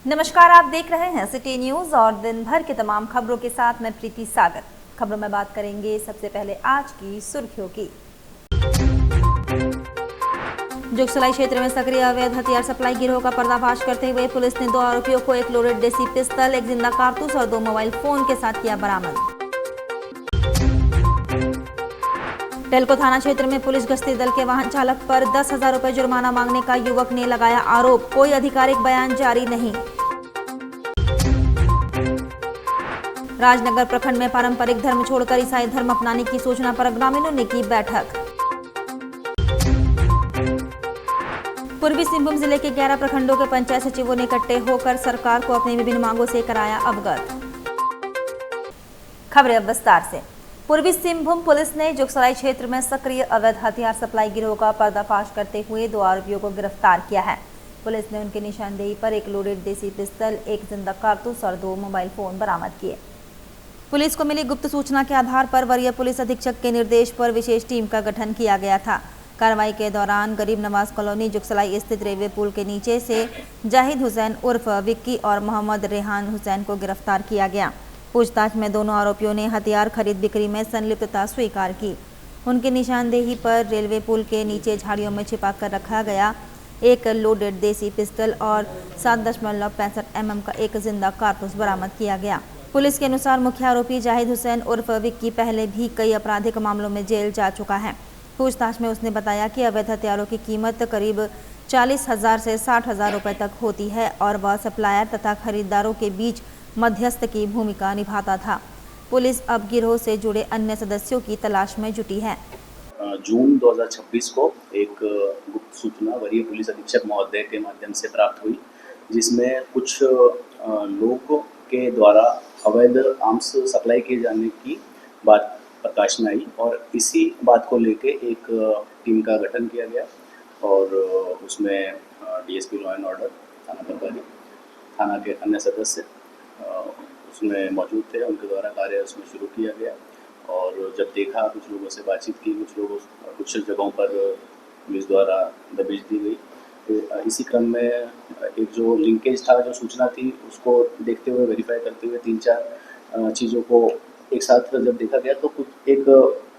नमस्कार, आप देख रहे हैं सिटी न्यूज और दिन भर की तमाम खबरों के साथ मैं प्रीति सागर। खबरों में बात करेंगे सबसे पहले आज की सुर्खियों की। जुगसलाई क्षेत्र में सक्रिय अवैध हथियार सप्लाई गिरोह का पर्दाफाश करते हुए पुलिस ने 2 आरोपियों को एक लोडेड देसी पिस्तल, एक जिंदा कारतूस और 2 मोबाइल फोन के साथ किया बरामद। टेल्को थाना क्षेत्र में पुलिस गश्ती दल के वाहन चालक पर 10,000 रुपए जुर्माना मांगने का युवक ने लगाया आरोप, कोई आधिकारिक बयान जारी नहीं। राजनगर प्रखंड में पारंपरिक धर्म छोड़कर ईसाई धर्म अपनाने की सूचना पर ग्रामीणों ने की बैठक। पूर्वी सिंहभूम जिले के 11 प्रखंडों के पंचायत सचिवों ने इकट्ठे होकर सरकार को अपनी विभिन्न मांगों से कराया अवगत। खबरें अब विस्तार से। पूर्वी सिंहभूम पुलिस ने जुगसलाई क्षेत्र में सक्रिय अवैध हथियार सप्लाई गिरोह का पर्दाफाश करते हुए 2 आरोपियों को गिरफ्तार किया है। पुलिस ने उनकी निशानदेही पर एक लोडेड देसी पिस्तल, एक जिंदा कारतूस और 2 मोबाइल फोन बरामद किए। पुलिस को मिली गुप्त सूचना के आधार पर वरीय पुलिस अधीक्षक के निर्देश पर विशेष टीम का गठन किया गया था। कार्रवाई के दौरान गरीब नवाज कॉलोनी जुगसलाई स्थित रेलवे पुल के नीचे से जाहिद हुसैन उर्फ विक्की और मोहम्मद रेहान हुसैन को गिरफ्तार किया गया। पूछताछ में दोनों आरोपियों ने हथियार खरीद बिक्री में संलिप्तता स्वीकार की। उनकी निशानदेही पर रेलवे पुल के नीचे झाड़ियों में छिपा कर रखा गया एक लोडेड देसी पिस्टल और 7.65 mm का एक जिंदा कारतूस बरामद किया गया। पुलिस के अनुसार मुख्य आरोपी जाहिद हुसैन उर्फ विक्की पहले भी कई आपराधिक मामलों में जेल जा चुका है। पूछताछ में उसने बताया कि अवैध हथियारों की कीमत करीब 40,000 से 60,000 रुपए तक होती है और वह सप्लायर तथा खरीदारों के बीच मध्यस्थ की भूमिका निभाता था। पुलिस अब गिरोह से जुड़े अन्य सदस्यों की तलाश में जुटी है। जून 2026 को एक गुप्त सूचना वरीय पुलिस अधीक्षक महोदय के माध्यम से प्राप्त हुई, जिसमें कुछ लोगों के द्वारा अवैध आर्म्स सप्लाई किए जाने की बात प्रकाश में आई और इसी बात को लेके एक टीम का गठन किया गया और उसमें डीएसपी लॉ एंड ऑर्डर, थाना प्रभारी, थाना के अन्य सदस्य उसमें मौजूद थे। उनके द्वारा कार्य उसमें शुरू किया गया और जब देखा, कुछ लोगों से बातचीत की, कुछ जगहों पर पुलिस द्वारा दबिश दी गई। तो इसी क्रम में एक जो लिंकेज था, जो सूचना थी, उसको देखते हुए, वेरीफाई करते हुए 3-4 चीज़ों को एक साथ जब देखा गया तो कुछ एक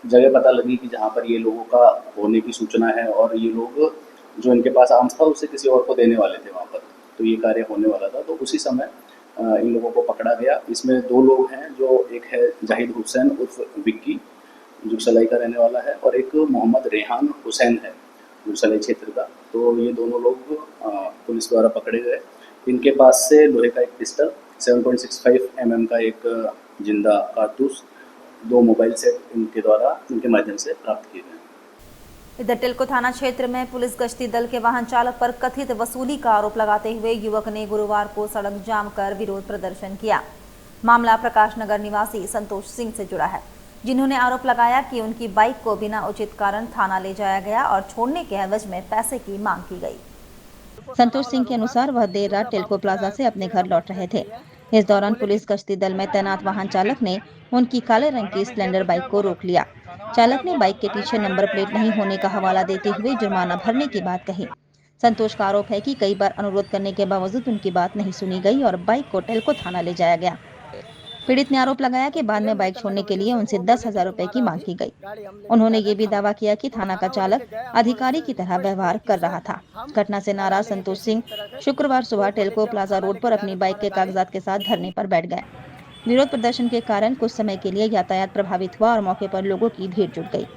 जगह पता लगी कि जहाँ पर ये लोगों का होने की सूचना है और ये लोग जो इनके पास आर्म्स था उसे किसी और को देने वाले थे वहाँ पर, तो ये कार्य होने वाला था। तो उसी समय इन लोगों को पकड़ा गया। इसमें 2 लोग हैं, जो एक है जाहिद हुसैन उर्फ विक्की, जुगसलाई का रहने वाला है, और एक मोहम्मद रेहान हुसैन है, जुगसलाई क्षेत्र का। तो ये दोनों लोग पुलिस द्वारा पकड़े गए। इनके पास से लोहे का एक पिस्टल, 7.65 mm का एक जिंदा कारतूस, 2 मोबाइल सेट इनके माध्यम से प्राप्त किए गए। इधर टेल्को थाना क्षेत्र में पुलिस गश्ती दल के वाहन चालक पर कथित वसूली का आरोप लगाते हुए युवक ने गुरुवार को सड़क जाम कर विरोध प्रदर्शन किया। मामला प्रकाश नगर निवासी संतोष सिंह से जुड़ा है, जिन्होंने आरोप लगाया कि उनकी बाइक को बिना उचित कारण थाना ले जाया गया और छोड़ने के एवज में पैसे की मांग की गई। संतोष सिंह के अनुसार वह देर रात टेल्को प्लाजा से अपने घर लौट रहे थे। इस दौरान पुलिस गश्ती दल में तैनात वाहन चालक ने उनकी काले रंग की स्प्लेंडर बाइक को रोक लिया। चालक ने बाइक के पीछे नंबर प्लेट नहीं होने का हवाला देते हुए जुर्माना भरने की बात कही। संतोष का आरोप है कि कई बार अनुरोध करने के बावजूद उनकी बात नहीं सुनी गई और बाइक को टेल्को थाना ले जाया गया। पीड़ित ने आरोप लगाया कि बाद में बाइक छोड़ने के लिए उनसे 10,000 रुपए की मांग की गई। उन्होंने ये भी दावा किया कि थाना का चालक अधिकारी की तरह व्यवहार कर रहा था। घटना से नाराज संतोष सिंह शुक्रवार सुबह टेल्को प्लाजा रोड पर अपनी बाइक के कागजात के साथ धरने पर बैठ गए। विरोध प्रदर्शन के कारण कुछ समय के लिए यातायात प्रभावित हुआ और मौके पर लोगों की भीड़ जुट गई।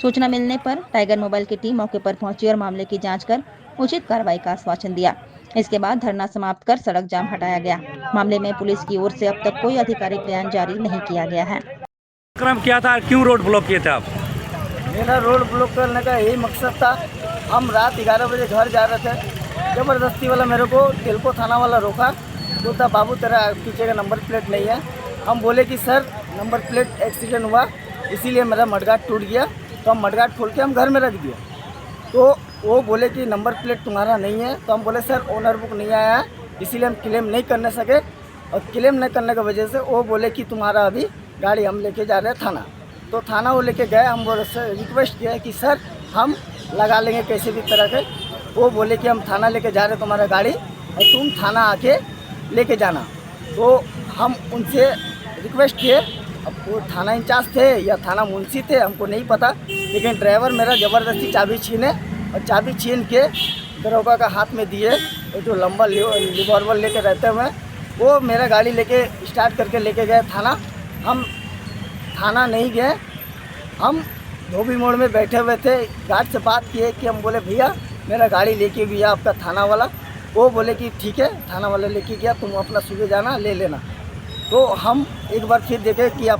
सूचना मिलने पर टाइगर मोबाइल की टीम मौके पर पहुंची और मामले की जांच कर उचित कार्रवाई का आश्वासन दिया। इसके बाद धरना समाप्त कर सड़क जाम हटाया गया। मामले में पुलिस की ओर से अब तक कोई आधिकारिक बयान जारी नहीं किया गया है। क्रम क्या था, क्यों रोड ब्लॉक किए थे आप? मेरा रोड ब्लॉक करने का यही मकसद था। हम रात 11 बजे घर जा रहे थे, ज़बरदस्ती वाला मेरे को टेल्को थाना वाला रोका, बोलता बाबू तेरा पीछे का नंबर प्लेट नहीं है। हम बोले कि सर नंबर प्लेट एक्सीडेंट हुआ इसीलिए मेरा मडगार्ड टूट गया, तो हम मडगार्ड खोल के हम घर में रख दिए। तो वो बोले कि नंबर प्लेट तुम्हारा नहीं है, तो हम बोले सर ओनर बुक नहीं आया है इसीलिए हम क्लेम नहीं करने सके, और क्लेम नहीं करने की वजह से वो बोले कि तुम्हारा अभी गाड़ी हम लेके जा रहे हैं थाना। तो थाना वो लेके गए, हम बोले सर रिक्वेस्ट किया कि सर हम लगा लेंगे कैसे भी तरह के। वो बोले कि हम थाना लेके जा रहे तुम्हारा गाड़ी और तुम थाना आके लेके जाना। तो हम उनसे रिक्वेस्ट किए, अब वो थाना इंचार्ज थे या थाना मुंशी थे हमको नहीं पता, लेकिन ड्राइवर मेरा ज़बरदस्ती चाबी छीने और चाबी छीन के दरोगा का हाथ में दिए, वो जो लंबा रिवॉल्वर लेके रहते हुए वो मेरा गाड़ी लेके स्टार्ट करके लेके गए थाना। हम थाना नहीं गए, हम धोबी मोड़ में बैठे हुए थे, गार्ड से बात किए कि हम बोले भैया मेरा गाड़ी लेके गया आपका थाना वाला। वो बोले कि ठीक है, थाना वाला लेके गया, तुम अपना सुबह जाना ले लेना। तो हम एक बार फिर देखे कि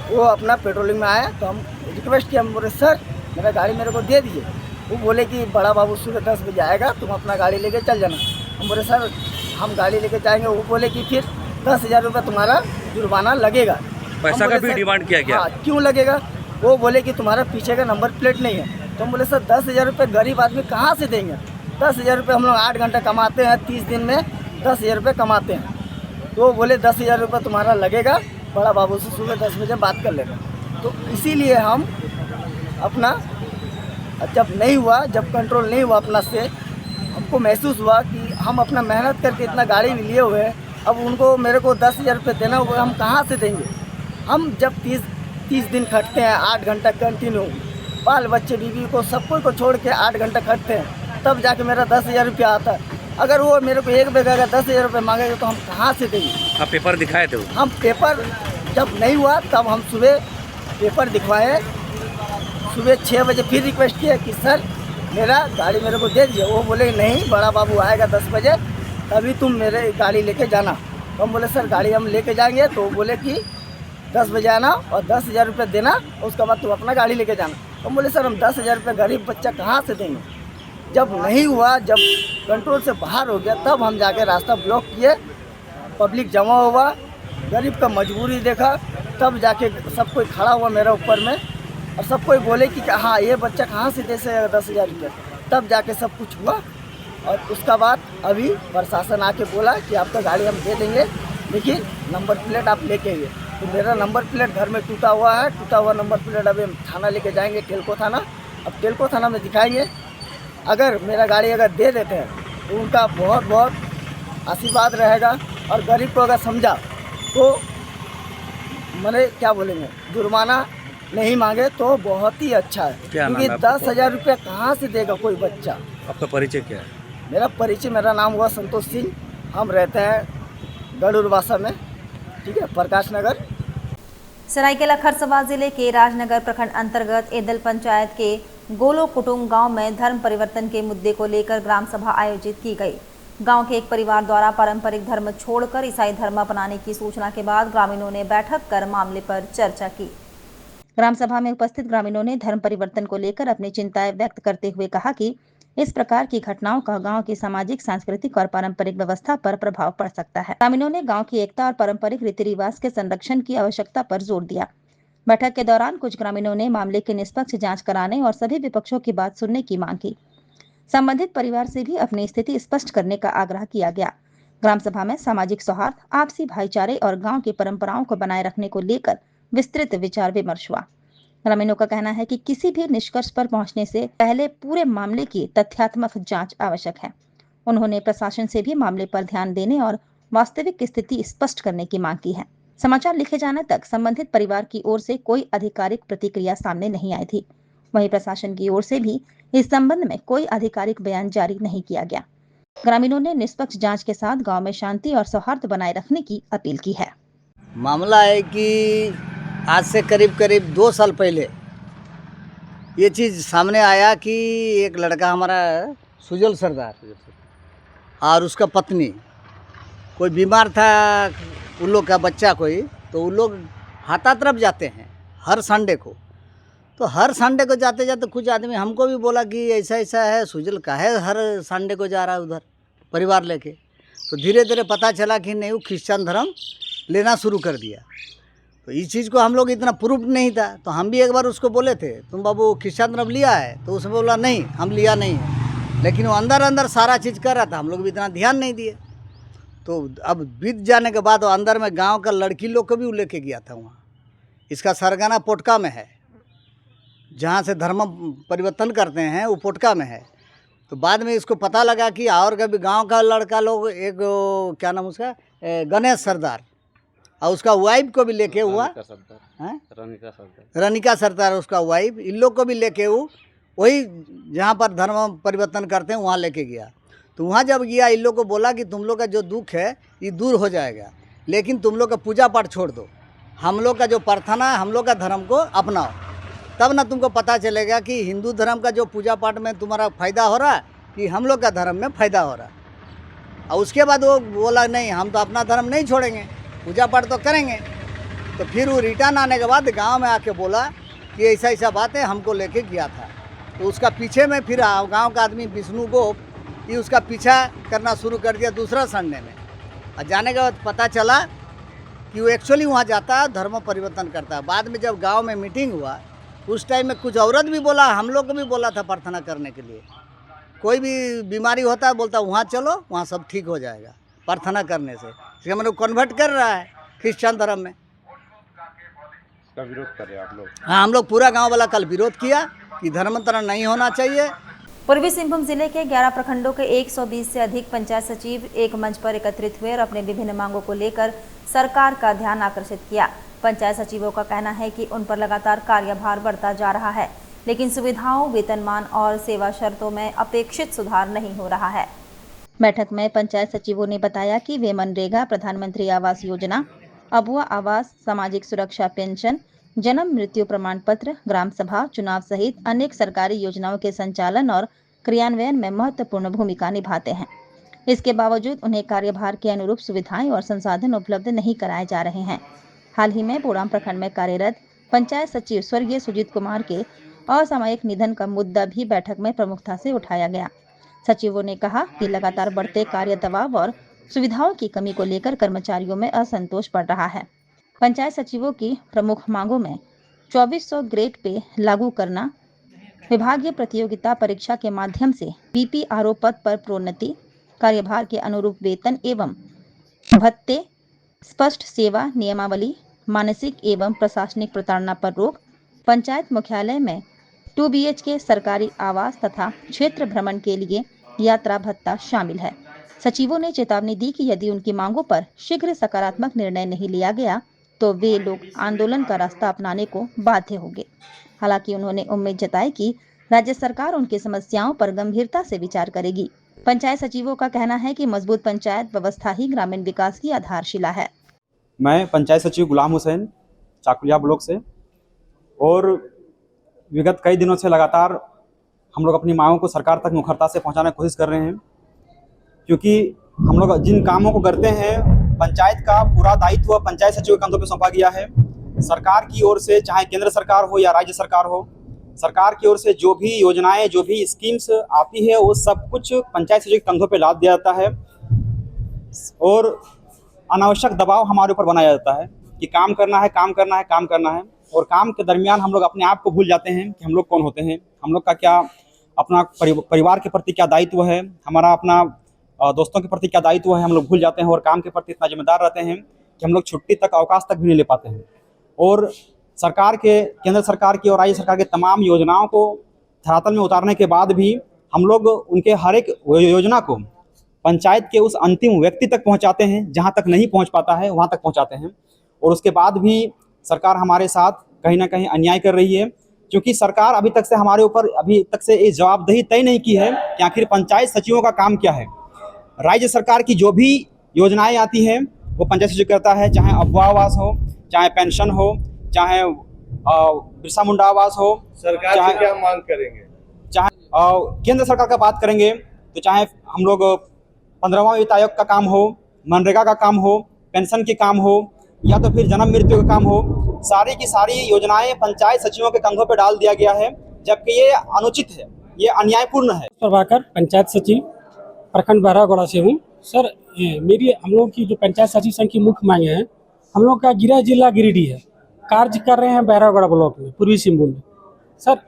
वो अपना पेट्रोलिंग में आया, तो हम रिक्वेस्ट किया, हम बोले सर मेरा गाड़ी मेरे को दे दीजिए। वो बोले कि बड़ा बाबू सुबह 10 बजे आएगा, तुम अपना गाड़ी लेके चल जाना। हम बोले सर हम गाड़ी लेके जाएंगे। वो बोले कि फिर 10,000 रुपये तुम्हारा जुर्माना लगेगा। पैसा का भी डिमांड किया गया। हाँ, क्यों लगेगा? वो बोले कि तुम्हारा पीछे का नंबर प्लेट नहीं है। तो हम बोले सर 10,000 रुपये गरीब आदमी कहाँ से देंगे? 10,000 रुपये हम लोग 8 घंटा कमाते हैं, 30 दिन में 10,000 रुपये कमाते हैं। तो बोले 10,000 रुपये तुम्हारा लगेगा, बड़ा बाबू से सुबह 10 बजे बात कर लेगा। तो इसीलिए हम अपना जब नहीं हुआ, जब कंट्रोल नहीं हुआ अपना से, हमको महसूस हुआ कि हम अपना मेहनत करके इतना गाड़ी लिए हुए हैं, अब उनको मेरे को 10,000 रुपये देना होगा, हम कहाँ से देंगे? हम जब 30 दिन खटते हैं 8 घंटा कंटिन्यू, बाल बच्चे बीवी को सबको को छोड़ के 8 घंटा खटते हैं, तब जाके मेरा 10,000 रुपया आता है। अगर वो मेरे को एक बेगा का 10,000 रुपये मांगेगा तो हम कहाँ से देंगे? आप पेपर दिखाए थे? हम पेपर जब नहीं हुआ तब हम सुबह पेपर दिखवाए, सुबह 6 बजे फिर रिक्वेस्ट किया कि सर मेरा गाड़ी मेरे को दे दीजिए। वो बोले नहीं, बड़ा बाबू आएगा 10 बजे तभी तुम मेरे गाड़ी लेके जाना। तो हम बोले सर गाड़ी हम लेके जाएंगे। तो वो बोले कि 10 बजे आना और 10,000 रुपये देना, और उसके बाद तुम अपना गाड़ी लेके जाना। तो हम बोले सर हम 10,000 रुपये गरीब बच्चा कहाँ से देंगे? जब नहीं हुआ, जब कंट्रोल से बाहर हो गया, तब हम जाके रास्ता ब्लॉक किए, पब्लिक जमा हुआ, गरीब का मजबूरी देखा, तब जाके सब कोई खड़ा हुआ मेरा ऊपर में, और सब कोई बोले कि हाँ ये बच्चा कहाँ से दे सकेगा 10,000 रुपये। तब जाके सब कुछ हुआ, और उसका बाद अभी प्रशासन आके बोला कि आपका गाड़ी हम दे देंगे, लेकिन नंबर प्लेट आप लेके आइए। तो मेरा नंबर प्लेट घर में टूटा हुआ है, टूटा हुआ नंबर प्लेट अभी हम थाना लेके जाएंगे, टेल्को थाना। अब टेल्को थाना में दिखाएंगे, अगर मेरा गाड़ी अगर दे देते हैं तो उनका बहुत बहुत आशीर्वाद रहेगा, और गरीब को अगर समझा तो मैंने क्या बोलेंगे, जुर्माना नहीं मांगे तो बहुत ही अच्छा है, क्योंकि 10,000 रुपये कहाँ से देगा कोई बच्चा। आपका परिचय क्या है? मेरा नाम हुआ संतोष सिंह, हम रहते हैं गढ़ुरवासा में, ठीक है, प्रकाश नगर। सरायकेला खरसवां जिले के राजनगर प्रखंड अंतर्गत एदल पंचायत के गोलो कुटुंब गांव में धर्म परिवर्तन के मुद्दे को लेकर ग्राम सभा आयोजित की गई। गांव के एक परिवार द्वारा पारंपरिक धर्म छोड़कर ईसाई धर्म अपनाने की सूचना के बाद ग्रामीणों ने बैठक कर मामले पर चर्चा की। ग्राम सभा में उपस्थित ग्रामीणों ने धर्म परिवर्तन को लेकर अपनी चिंताएं व्यक्त करते हुए कहा कि इस प्रकार की घटनाओं का गांव की सामाजिक, सांस्कृतिक और पारंपरिक व्यवस्था पर प्रभाव पड़ सकता है। ग्रामीणों ने गांव की एकता और पारंपरिक रीति रिवाज के संरक्षण की आवश्यकता पर जोर दिया। बैठक के दौरान कुछ ग्रामीणों ने मामले की निष्पक्ष जांच कराने और सभी विपक्षों की बात सुनने की मांग की। संबंधित परिवार से भी अपनी स्थिति स्पष्ट करने का आग्रह किया गया। ग्राम सभा में सामाजिक सौहार्द, आपसी भाईचारे और गांव की परंपराओं को बनाए रखने को लेकर विस्तृत विचार विमर्श हुआ। ग्रामीणों का कहना है कि किसी भी निष्कर्ष पर पहुंचने से पहले पूरे मामले की तथ्यात्मक जांच आवश्यक है। उन्होंने प्रशासन से भी मामले पर ध्यान देने और वास्तविक स्थिति स्पष्ट करने की मांग की है। समाचार लिखे जाने तक संबंधित परिवार की ओर से कोई आधिकारिक प्रतिक्रिया सामने नहीं आई थी। वहीं प्रशासन की ओर से भी इस संबंध में कोई आधिकारिक बयान जारी नहीं किया गया। ग्रामीणों ने निष्पक्ष जांच के साथ गांव में शांति और सौहार्द बनाए रखने की अपील की है। मामला है कि आज से करीब 2 साल पहले ये चीज़ सामने आया कि एक लड़का हमारा सुजल सरदार और उसका पत्नी कोई बीमार था, उन लोग का बच्चा कोई, तो उन लोग हाथा तरफ जाते हैं हर संडे को। तो हर संडे को जाते जाते कुछ आदमी हमको भी बोला कि ऐसा ऐसा है, सुजल का है हर संडे को जा रहा है उधर परिवार लेके। तो धीरे धीरे पता चला कि नहीं, वो क्रिश्चियन धर्म लेना शुरू कर दिया। तो इस चीज़ को हम लोग इतना प्रूफ नहीं था, तो हम भी एक बार उसको बोले थे तुम बाबू क्रिश्चियन धर्म लिया है? तो उसने बोला नहीं हम लिया नहीं है, लेकिन वो अंदर अंदर सारा चीज़ कर रहा था, हम लोग भी इतना ध्यान नहीं दिए। तो अब बीत जाने के बाद वो अंदर में गांव का लड़की लोग को भी लेके गया था वहाँ। इसका सरगना पोटका में है, जहाँ से धर्म परिवर्तन करते हैं वो पोटका में है। तो बाद में इसको पता लगा कि और कभी गांव का लड़का लोग एक क्या नाम उसका गणेश सरदार और उसका वाइफ को भी लेके हुआ हैं रनिका सरदार उसका वाइफ, इन लोग को भी लेके वही जहाँ पर धर्म परिवर्तन करते हैं वहाँ लेके गया। तो वहाँ जब गया इन लोग को बोला कि तुम लोग का जो दुख है ये दूर हो जाएगा, लेकिन तुम लोग का पूजा पाठ छोड़ दो, हम लोग का जो प्रार्थना है हम लोग का धर्म को अपनाओ, तब ना तुमको पता चलेगा कि हिंदू धर्म का जो पूजा पाठ में तुम्हारा फ़ायदा हो रहा है कि हम लोग का धर्म में फ़ायदा हो रहा है। और उसके बाद वो बोला नहीं हम तो अपना धर्म नहीं छोड़ेंगे, पूजा पाठ तो करेंगे। तो फिर वो रिटर्न आने के बाद गांव में आके बोला कि ऐसा ऐसा बात है, हमको लेके गया था। तो उसका पीछे में फिर गांव का आदमी विष्णु गोप ये उसका पीछा करना शुरू कर दिया दूसरा संडे में। और जाने के बाद पता चला कि वो एक्चुअली वहाँ जाता है धर्म परिवर्तन करता है। बाद में जब गांव में मीटिंग हुआ उस टाइम में कुछ औरत भी बोला, हम लोग को भी बोला था प्रार्थना करने के लिए, कोई भी बीमारी होता है बोलता वहाँ चलो वहाँ सब ठीक हो जाएगा प्रार्थना करने से। इसका मतलब कन्वर्ट कर रहा है क्रिश्चियन धर्म में। का विरोध कर रहे हैं आप लोग? हाँ, हम लोग पूरा गांव वाला कल विरोध किया कि धर्मांतरण नहीं होना चाहिए। पूर्वी सिंहभूम जिले के 11 प्रखंडों के 120 से अधिक पंचायत सचिव एक मंच पर एकत्रित हुए और अपने विभिन्न मांगों को लेकर सरकार का ध्यान आकर्षित किया। पंचायत सचिवों का कहना है कि उन पर लगातार कार्यभार बढ़ता जा रहा है, लेकिन सुविधाओं, वेतनमान और सेवा शर्तों में अपेक्षित सुधार नहीं हो रहा है। बैठक में पंचायत सचिवों ने बताया कि वे मनरेगा, प्रधानमंत्री आवास योजना, अबुआ आवास, सामाजिक सुरक्षा पेंशन, जन्म मृत्यु प्रमाण पत्र, ग्राम सभा, चुनाव सहित अनेक सरकारी योजनाओं के संचालन और क्रियान्वयन में महत्वपूर्ण भूमिका निभाते हैं। इसके बावजूद उन्हें कार्यभार के अनुरूप सुविधाएं और संसाधन उपलब्ध नहीं कराए जा रहे हैं। हाल ही में बोड़ाम प्रखंड में कार्यरत पंचायत सचिव स्वर्गीय सुजीत कुमार के असामयिक निधन का मुद्दा भी बैठक में प्रमुखता से उठाया गया। सचिवों ने कहा कि लगातार बढ़ते कार्य दबाव और सुविधाओं की कमी को लेकर कर्मचारियों में असंतोष बढ़ रहा है। पंचायत सचिवों की प्रमुख मांगों में 2400 ग्रेड पे लागू करना, विभागीय प्रतियोगिता परीक्षा के माध्यम से बीपीआरओ पद पर प्रोन्नति, कार्यभार के अनुरूप वेतन एवं भत्ते, स्पष्ट सेवा नियमावली, मानसिक एवं प्रशासनिक प्रताड़ना पर रोक, पंचायत मुख्यालय में 2 BHK सरकारी आवास तथा क्षेत्र भ्रमण के लिए यात्रा भत्ता शामिल है। सचिवों ने चेतावनी दी कि यदि उनकी मांगों पर शीघ्र सकारात्मक निर्णय नहीं लिया गया तो वे लोग आंदोलन का रास्ता अपनाने को बाध्य होंगे। हालांकि उन्होंने उम्मीद जताई कि राज्य सरकार उनकी समस्याओं पर गंभीरता से विचार करेगी। पंचायत सचिवों का कहना है कि मजबूत पंचायत व्यवस्था ही ग्रामीण विकास की आधारशिला है। मैं पंचायत सचिव गुलाम हुसैन चाकुलिया ब्लॉक से, और विगत कई दिनों से लगातार हम लोग अपनी मांगों को सरकार तक मुखरता से पहुंचाने की कोशिश कर रहे हैं, क्योंकि हम लोग जिन कामों को करते हैं पंचायत का पूरा दायित्व पंचायत सचिव के कंधों पर सौंपा गया है। सरकार की ओर से, चाहे केंद्र सरकार हो या राज्य सरकार हो, सरकार की ओर से जो भी योजनाएं, जो भी स्कीम्स आती है वो सब कुछ पंचायत सचिव के कंधों पे लाद दिया जाता है और अनावश्यक दबाव हमारे ऊपर बनाया जाता है कि काम करना है, काम करना है, काम करना है। और काम के दरमियान हम लोग अपने आप को भूल जाते हैं कि हम लोग कौन होते हैं, हम लोग का क्या अपना परिवार के प्रति क्या दायित्व है, हमारा अपना दोस्तों के प्रति क्या दायित्व है, हम लोग भूल जाते हैं और काम के प्रति इतना जिम्मेदार रहते हैं कि हम लोग छुट्टी तक, अवकाश तक भी नहीं ले पाते हैं। और सरकार के, केंद्र सरकार की और राज्य सरकार के तमाम योजनाओं को धरातल में उतारने के बाद भी हम लोग उनके हर एक योजना को पंचायत के उस अंतिम व्यक्ति तक पहुंचाते हैं, जहां तक नहीं पहुंच पाता है वहां तक पहुंचाते हैं। और उसके बाद भी सरकार हमारे साथ कहीं ना कहीं अन्याय कर रही है, क्योंकि सरकार अभी तक से हमारे ऊपर ये जवाबदेही तय नहीं की है कि आखिर पंचायत सचिवों का काम क्या है। राज्य सरकार की जो भी योजनाएं आती हैं वो पंचायत सचिव करता है, चाहे अबुआ आवास हो, चाहे पेंशन हो, चाहे बिरसा मुंडा आवास हो। सरकार से क्या मांग करेंगे? चाहे केंद्र सरकार का बात करेंगे तो चाहे हम लोग 15वां वित्त आयोग का काम हो, मनरेगा का काम हो, पेंशन के काम हो, या तो फिर जन्म मृत्यु का काम हो, सारी की सारी योजनाएं पंचायत सचिवों के कंधों पर डाल दिया गया है, जबकि ये अनुचित है, ये अन्यायपूर्ण है। प्रभाकर, पंचायत सचिव प्रखंड बहरागोड़ा से हूँ। सर, हम लोग की जो पंचायत सचिव संघ की मुख्य मांगे हैं, हम लोग का गृह जिला गिरिडीह है, कार्य कर रहे हैं बहरागोड़ा ब्लॉक में, पूर्वी सिंहभूम में। सर,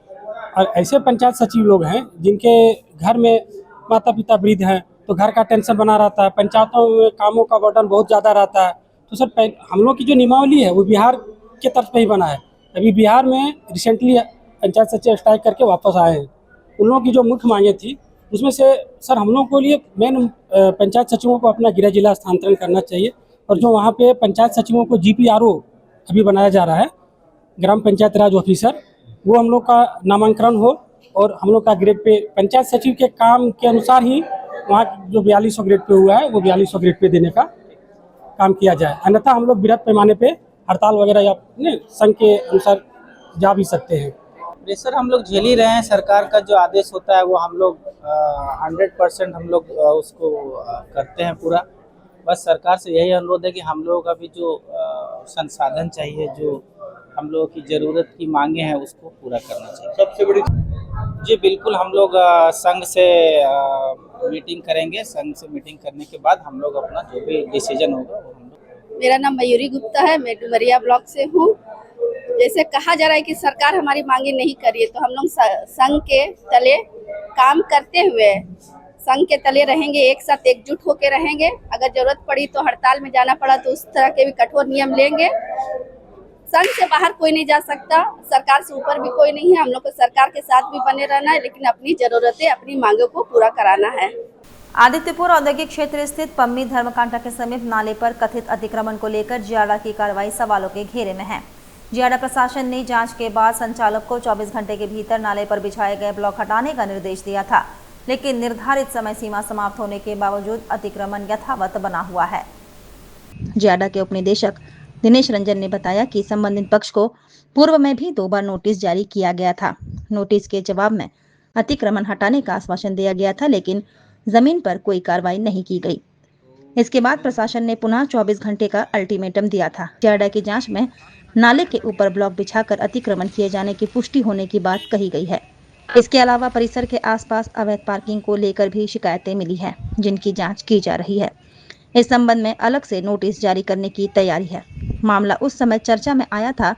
ऐसे पंचायत सचिव लोग हैं जिनके घर में माता पिता वृद्ध हैं, तो घर का टेंशन बना रहता है, पंचायतों में कामों का बर्डन बहुत ज़्यादा रहता है। तो सर, हम लोग की जो नियमावली है वो बिहार के तर्ज पे ही बना है। अभी बिहार में रिसेंटली पंचायत सचिव स्ट्राइक करके वापस आए हैं। उन लोगों की जो मुख्य मांगे थी उसमें से सर हम लोगों को लिए मेन पंचायत सचिवों को अपना गृह जिला स्थानांतरण करना चाहिए, और जो वहाँ पे पंचायत सचिवों को GPRO अभी बनाया जा रहा है, ग्राम पंचायत राज ऑफिसर, वो हम लोग का नामांकन हो और हम लोग का ग्रेड पे पंचायत सचिव के काम के अनुसार ही वहाँ जो 4200 ग्रेड पे हुआ है वो 4200 ग्रेड पे देने का काम किया जाए। अन्यथा हम लोग बृहद पैमाने पे हड़ताल वगैरह या संघ के अनुसार जा भी सकते हैं। प्रेशर हम लोग झेल ही रहे हैं। सरकार का जो आदेश होता है वो हम लोग 100% हम लोग उसको करते हैं पूरा। बस सरकार से यही अनुरोध है कि हम लोगों का भी जो संसाधन चाहिए, जो हम लोगों की ज़रूरत की मांगे हैं उसको पूरा करना चाहिए। सबसे बड़ी जी बिल्कुल, हम लोग संघ से मीटिंग करेंगे। संघ से मीटिंग करने के बाद हम लोग अपना जो भी डिसीजन होगा वो हम लोग। मेरा नाम मयूरी गुप्ता है, मैं डुमरिया ब्लॉक से हूँ। जैसे कहा जा रहा है कि सरकार हमारी मांगे नहीं कर रही है, तो हम लोग संघ के तले काम करते हुए संघ के तले रहेंगे, एक साथ एकजुट होकर रहेंगे। अगर जरूरत पड़ी तो हड़ताल में जाना पड़ा तो उस तरह के भी कठोर नियम लेंगे। संघ से बाहर कोई नहीं जा सकता, सरकार से ऊपर भी कोई नहीं है। हम लोग को सरकार के साथ भी बने रहना है, लेकिन अपनी जरूरतें, अपनी मांगों को पूरा कराना है। आदित्यपुर औद्योगिक क्षेत्र स्थित पम्मी धर्मकांटा के समीप नाले पर कथित अतिक्रमण को लेकर जियाडा की कार्रवाई सवालों के घेरे में है। जियाडा प्रशासन ने जांच के बाद संचालक को 24 घंटे के भीतर नाले पर बिछाए गए ब्लॉक हटाने का निर्देश दिया था, लेकिन निर्धारित समय सीमा समाप्त होने के बावजूद अतिक्रमण यथावत बना हुआ है। जियाडा के उपनिदेशक दिनेश रंजन ने बताया कि संबंधित पक्ष को पूर्व में भी 2 बार नोटिस जारी किया गया था। नोटिस के जवाब में अतिक्रमण हटाने का आश्वासन दिया गया था, लेकिन जमीन पर कोई कार्रवाई नहीं की गई। इसके बाद प्रशासन ने पुनः 24 घंटे का अल्टीमेटम दिया था। जियाडा की जांच में नाले के ऊपर ब्लॉक बिछाकर अतिक्रमण किए जाने की पुष्टि होने की बात कही गई है। इसके अलावा परिसर के आसपास अवैध पार्किंग को लेकर भी शिकायतें मिली हैं, जिनकी जांच की जा रही है। इस संबंध में अलग से नोटिस जारी करने की तैयारी है। मामला उस समय चर्चा में आया था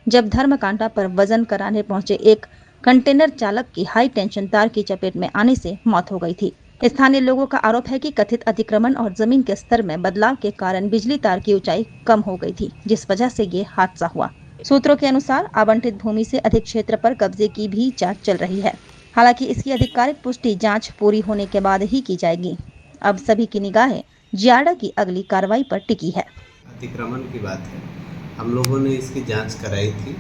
जब धर्मकांटा पर वजन कराने पहुंचे एक कंटेनर चालक की हाई टेंशन तार की चपेट में आने से मौत हो गई थी। स्थानीय लोगों का आरोप है कि कथित अतिक्रमण और जमीन के स्तर में बदलाव के कारण बिजली तार की ऊंचाई कम हो गई थी, जिस वजह से ये हादसा हुआ। सूत्रों के अनुसार आवंटित भूमि से अधिक क्षेत्र पर कब्जे की भी जांच चल रही है। हालांकि इसकी आधिकारिक पुष्टि जांच पूरी होने के बाद ही की जाएगी। अब सभी की निगाहें जियाडा की अगली कार्रवाई पर टिकी है। अतिक्रमण की बात है, हम लोगों ने इसकी जांच कराई थी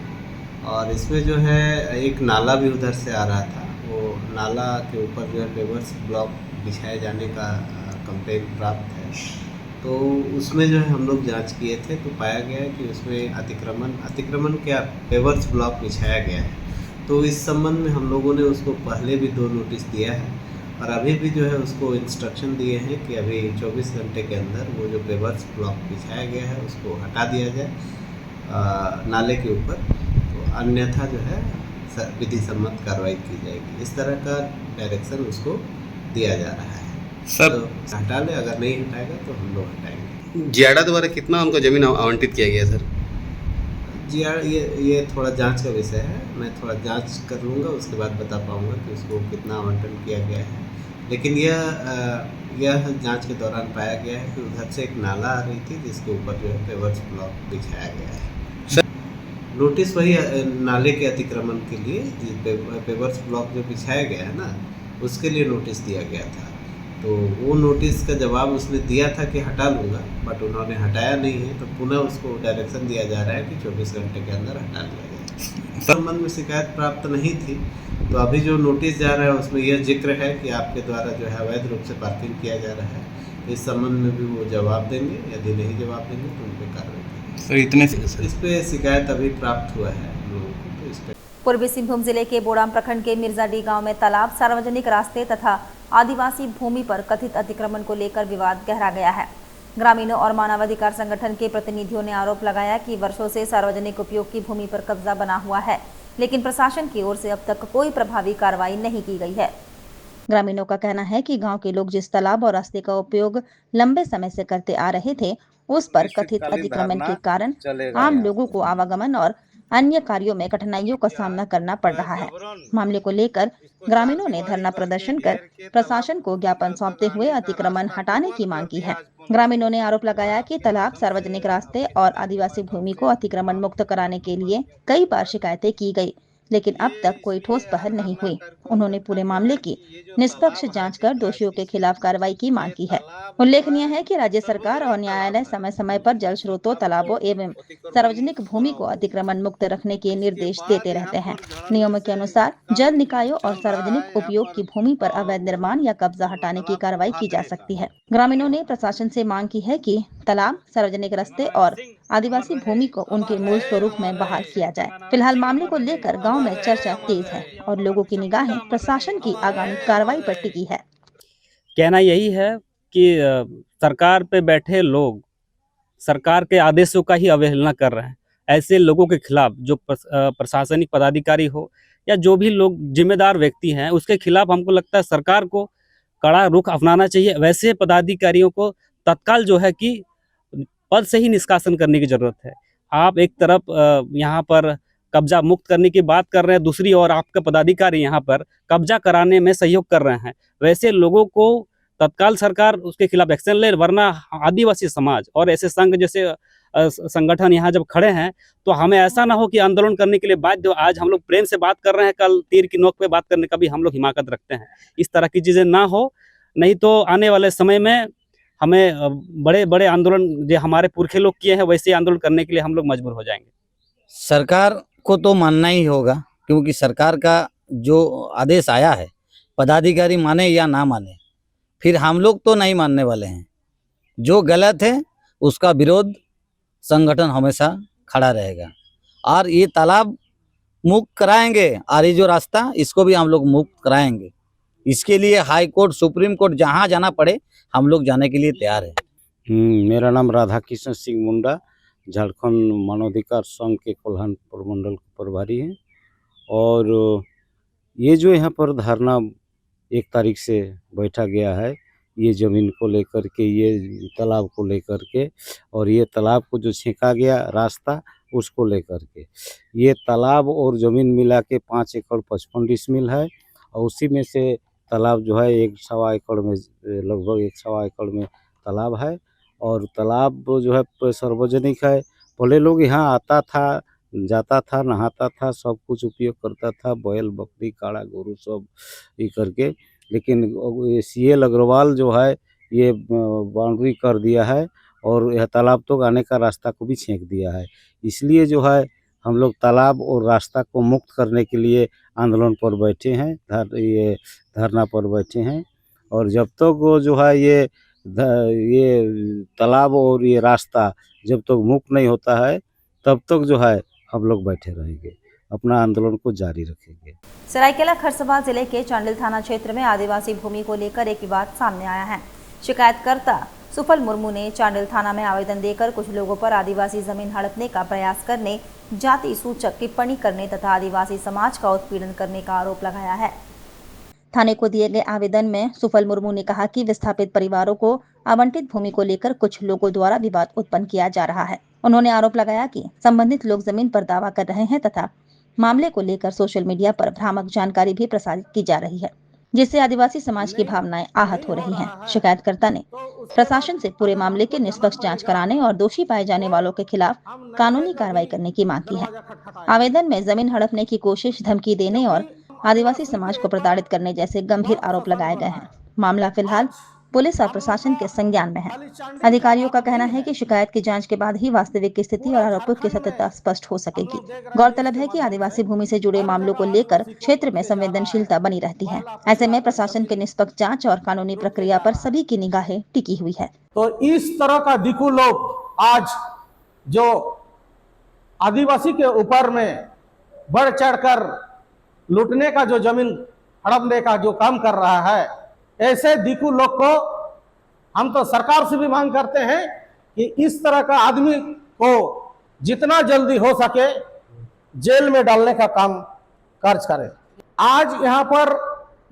और इसमें जो है एक नाला भी उधर से आ रहा था। वो नाला के ऊपर जो है पेवर्स ब्लॉक बिछाए जाने का कंप्लेंट प्राप्त है, तो उसमें जो है हम लोग जांच किए थे तो पाया गया है कि उसमें अतिक्रमण क्या पेवर्स ब्लॉक बिछाया गया है। तो इस संबंध में हम लोगों ने उसको पहले भी 2 नोटिस दिया है और अभी भी जो है उसको इंस्ट्रक्शन दिए हैं कि अभी 24 घंटे के अंदर वो जो पेवर्स ब्लॉक बिछाया गया है उसको हटा दिया जाए नाले के ऊपर, तो अन्यथा जो है विधि सम्मत कार्रवाई की जाएगी। इस तरह का डायरेक्शन उसको दिया जा रहा है। सर तो हटा ले, अगर नहीं हटाएगा तो हम लोग हटाएंगे। जियाडा द्वारा कितना उनको जमीन आवंटित किया गया सर? जियाडा ये थोड़ा जांच का विषय है, मैं थोड़ा जांच कर लूँगा, उसके बाद बता पाऊँगा कि उसको कितना आवंटन किया गया है। लेकिन यह जांच के दौरान पाया गया है कि उधर से एक नाला आ रही थी जिसके ऊपर जो है पेवर्स ब्लॉक बिछाया गया है। नोटिस वही नाले के अतिक्रमण के लिए पेवर्स ब्लॉक जो बिछाया गया है ना, उसके लिए नोटिस दिया गया था। तो वो नोटिस का जवाब उसने दिया था कि हटा लूँगा, बट उन्होंने हटाया नहीं है, तो पुनः उसको डायरेक्शन दिया जा रहा है कि 24 घंटे के अंदर हटा लिया जाए। संबंध में शिकायत प्राप्त नहीं थी, तो अभी जो नोटिस जा रहा है उसमें यह जिक्र है कि आपके द्वारा जो है अवैध रूप से पार्किंग किया जा रहा है। इस संबंध में भी वो जवाब देंगे, यदि नहीं जवाब देंगे तो उन पर कार्रवाई करेंगे। सर इतने इस पे शिकायत अभी प्राप्त हुआ है हम लोगों को, तो इस पर पूर्वी सिंहभूम जिले के बोड़ाम प्रखंड के मिर्जाडी गांव में तालाब, सार्वजनिक रास्ते तथा आदिवासी भूमि पर कथित अतिक्रमण को लेकर विवाद गहरा गया है। ग्रामीणों और मानवाधिकार संगठन के प्रतिनिधियों ने आरोप लगाया कि वर्षों से सार्वजनिक उपयोग की भूमि पर कब्जा बना हुआ है, लेकिन प्रशासन की ओर से अब तक कोई प्रभावी कार्रवाई नहीं की गई है। ग्रामीणों का कहना है कि गांव के लोग जिस तालाब और रास्ते का उपयोग लंबे समय से करते आ रहे थे, उस पर कथित अतिक्रमण के कारण आम लोगों को आवागमन और अन्य कार्यों में कठिनाइयों का सामना करना पड़ रहा है। मामले को लेकर ग्रामीणों ने धरना प्रदर्शन कर प्रशासन को ज्ञापन सौंपते हुए अतिक्रमण हटाने की मांग की है। ग्रामीणों ने आरोप लगाया कि तालाब, सार्वजनिक रास्ते और आदिवासी भूमि को अतिक्रमण मुक्त कराने के लिए कई बार शिकायतें की गई, लेकिन अब तक कोई ठोस पहल नहीं हुई। उन्होंने पूरे मामले की निष्पक्ष जांच कर दोषियों के खिलाफ कार्रवाई की मांग की है। उल्लेखनीय है कि राज्य सरकार और न्यायालय समय समय पर जल स्रोतों, तालाबों एवं सार्वजनिक भूमि को अतिक्रमण मुक्त रखने के निर्देश देते रहते हैं। नियमों के अनुसार जल निकायों और सार्वजनिक उपयोग की भूमि पर अवैध निर्माण या कब्जा हटाने की कार्रवाई की जा सकती है। ग्रामीणों ने प्रशासन से मांग की है कि तालाब, सार्वजनिक रास्ते और आदिवासी भूमि को उनके मूल स्वरूप में बहाल किया जाए। फिलहाल मामले को लेकर गांव में चर्चा तेज है और लोगों की निगाहें प्रशासन की आगामी कार्रवाई पर टिकी है। कहना यही है कि सरकार पे बैठे लोग सरकार के आदेशों का ही अवहेलना कर रहे हैं। ऐसे लोगों के खिलाफ जो प्रशासनिक पदाधिकारी हो या जो भी लोग जिम्मेदार व्यक्ति हैं, उसके खिलाफ हमको लगता है सरकार को कड़ा रुख अपनाना चाहिए। वैसे पदाधिकारियों को तत्काल जो है कि पद से ही निष्कासन करने की जरूरत है। आप एक तरफ यहाँ पर कब्जा मुक्त करने की बात कर रहे हैं, दूसरी ओर आपका पदाधिकारी यहाँ पर कब्जा कराने में सहयोग कर रहे हैं। वैसे लोगों को तत्काल सरकार उसके खिलाफ एक्शन ले, वरना आदिवासी समाज और ऐसे संघ जैसे संगठन यहाँ जब खड़े हैं तो हमें ऐसा ना हो कि आंदोलन करने के लिए बाध्य हो। आज हम लोग प्रेम से बात कर रहे हैं, कल तीर की नोक पे बात करने का भी हम लोग हिमाकत रखते हैं। इस तरह की चीज़ें ना हो, नहीं तो आने वाले समय में हमें बड़े बड़े आंदोलन जो हमारे पुरखे लोग किए हैं वैसे आंदोलन करने के लिए हम लोग मजबूर हो जाएंगे। सरकार को तो मानना ही होगा, क्योंकि सरकार का जो आदेश आया है, पदाधिकारी माने या ना माने, फिर हम लोग तो नहीं मानने वाले हैं। जो गलत है उसका विरोध संगठन हमेशा खड़ा रहेगा और ये तालाब मुक्त कराएंगे और ये जो रास्ता इसको भी हम लोग मुक्त कराएंगे। इसके लिए हाई कोर्ट, सुप्रीम कोर्ट, जहाँ जाना पड़े हम लोग जाने के लिए तैयार है। मेरा नाम राधा कृष्ण सिंह मुंडा, झारखंड मानवाधिकार संघ के कोल्हान प्रमंडल प्रभारी हैं। और ये जो यहाँ पर धरना 1 तारीख से बैठा गया है, ये ज़मीन को लेकर के, ये तालाब को लेकर के, और ये तालाब को जो छेका गया रास्ता उसको लेकर के, ये तालाब और ज़मीन मिला के 5 एकड़ 55 डिसमिल है। और उसी में से तालाब जो है 1.25 एकड़ में, लगभग 1.25 एकड़ में तालाब है। और तालाब जो है सार्वजनिक है। पहले लोग यहाँ आता था, जाता था, नहाता था, सब कुछ उपयोग करता था, बैल, बकरी, काड़ा, गोरू सब ये करके। लेकिन CL अग्रवाल जो है ये बाउंड्री कर दिया है और यह तालाब तो आने का रास्ता को भी छेक दिया है। इसलिए जो है हम लोग तालाब और रास्ता को मुक्त करने के लिए आंदोलन पर बैठे हैं, ये धरना पर बैठे हैं। और जब तक वो जो है ये तालाब और ये रास्ता जब तक मुक्त नहीं होता है, तब तक जो है हम लोग बैठे रहेंगे, अपना आंदोलन को जारी रखेंगे। सरायकेला खरसवां जिले के चांडिल थाना क्षेत्र में आदिवासी भूमि को लेकर एक विवाद सामने आया है। शिकायतकर्ता सुफल मुर्मू ने चांडिल थाना में आवेदन देकर कुछ लोगों पर आदिवासी जमीन हड़पने का प्रयास करने, जाति सूचक टिप्पणी करने तथा आदिवासी समाज का उत्पीड़न करने का आरोप लगाया है। थाने को दिए गए आवेदन में सुफल मुर्मू ने कहा कि विस्थापित परिवारों को आवंटित भूमि को लेकर कुछ लोगों द्वारा विवाद उत्पन्न किया जा रहा है। उन्होंने आरोप लगाया कि संबंधित लोग जमीन पर दावा कर रहे हैं तथा मामले को लेकर सोशल मीडिया पर भ्रामक जानकारी भी प्रसारित की जा रही है, जिससे आदिवासी समाज की भावनाएं आहत हो रही हैं। शिकायतकर्ता ने प्रशासन से पूरे मामले की निष्पक्ष जांच कराने और दोषी पाए जाने वालों के खिलाफ कानूनी कार्रवाई करने की मांग की है। आवेदन में जमीन हड़पने की कोशिश, धमकी देने और आदिवासी समाज को प्रताड़ित करने जैसे गंभीर आरोप लगाए गए हैं। मामला फिलहाल पुलिस और प्रशासन के संज्ञान में है। अधिकारियों का कहना है कि शिकायत की जांच के बाद ही वास्तविक की स्थिति और आरोपों की सत्यता स्पष्ट हो सकेगी। गौरतलब है कि आदिवासी भूमि से जुड़े मामलों को लेकर क्षेत्र में संवेदनशीलता बनी रहती है। ऐसे में प्रशासन की निष्पक्ष जांच और कानूनी प्रक्रिया पर सभी की निगाहें टिकी हुई है। तो इस तरह का दिक्कू लोग आज जो आदिवासी के ऊपर में बढ़ चढ़कर लूटने का, जो जमीन हड़पने का जो काम कर रहा है, ऐसे दिक्कू लोग को हम तो सरकार से भी मांग करते हैं कि इस तरह का आदमी को जितना जल्दी हो सके जेल में डालने का काम कार्य करें। आज यहाँ पर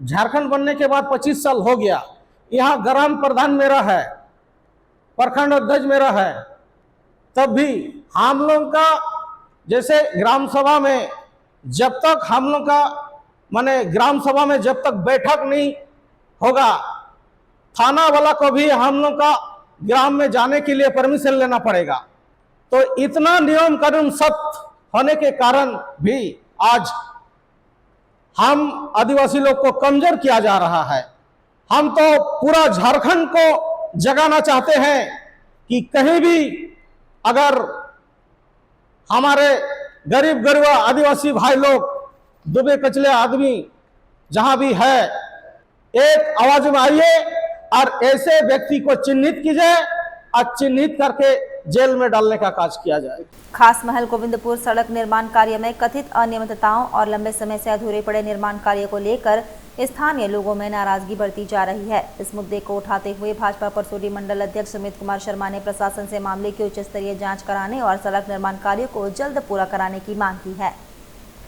झारखंड बनने के बाद 25 साल हो गया, यहाँ ग्राम प्रधान मेरा है, प्रखंड अध्यक्ष मेरा है, तब भी हम लोग का जैसे ग्राम सभा में जब तक हम लोग का माने ग्राम सभा में जब तक बैठक नहीं होगा, थाना वाला को भी हम लोग का ग्राम में जाने के लिए परमिशन लेना पड़ेगा। तो इतना नियम कानून सख्त होने के कारण भी आज हम आदिवासी लोग को कमजोर किया जा रहा है। हम तो पूरा झारखंड को जगाना चाहते हैं कि कहीं भी अगर हमारे गरीब गरीबा आदिवासी भाई लोग, दुबे कचले आदमी जहां भी है, एक आवाज में आइए और ऐसे व्यक्ति को चिन्हित कीजिए और चिन्हित करके जेल में डालने का कार्य किया जाए। खास महल गोविंदपुर सड़क निर्माण कार्य में कथित अनियमितताओं और लंबे समय से अधूरे पड़े निर्माण कार्य को लेकर स्थानीय लोगों में नाराजगी बढ़ती जा रही है। इस मुद्दे को उठाते हुए भाजपा परसोडी मंडल अध्यक्ष सुमित कुमार शर्मा ने प्रशासन से मामले की उच्च स्तरीय जांच कराने और सड़क निर्माण कार्य को जल्द पूरा कराने की मांग की है।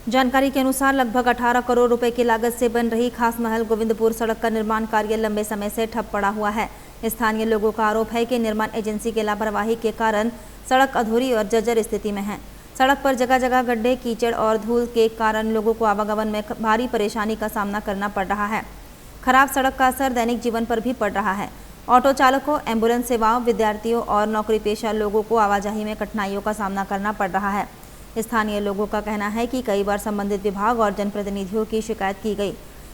जानकारी के अनुसार लगभग 18 करोड़ रुपए की लागत से बन रही खास महल गोविंदपुर सड़क का निर्माण कार्य लंबे समय से ठप पड़ा हुआ है। स्थानीय लोगों का आरोप है कि निर्माण एजेंसी के लापरवाही के कारण सड़क अधूरी और जर्जर स्थिति में है। सड़क पर जगह जगह गड्ढे, कीचड़ और धूल के कारण लोगों को आवागमन में भारी परेशानी का सामना करना पड़ रहा है। खराब सड़क का असर दैनिक जीवन पर भी पड़ रहा है। ऑटो चालकों, एम्बुलेंस सेवाओं, विद्यार्थियों और नौकरी पेशा लोगों को आवाजाही में कठिनाइयों का सामना करना पड़ रहा है। स्थानीय लोगों का कहना है कि कई बार संबंधित विभाग और जनप्रतिनिधियों की शिकायत की गई,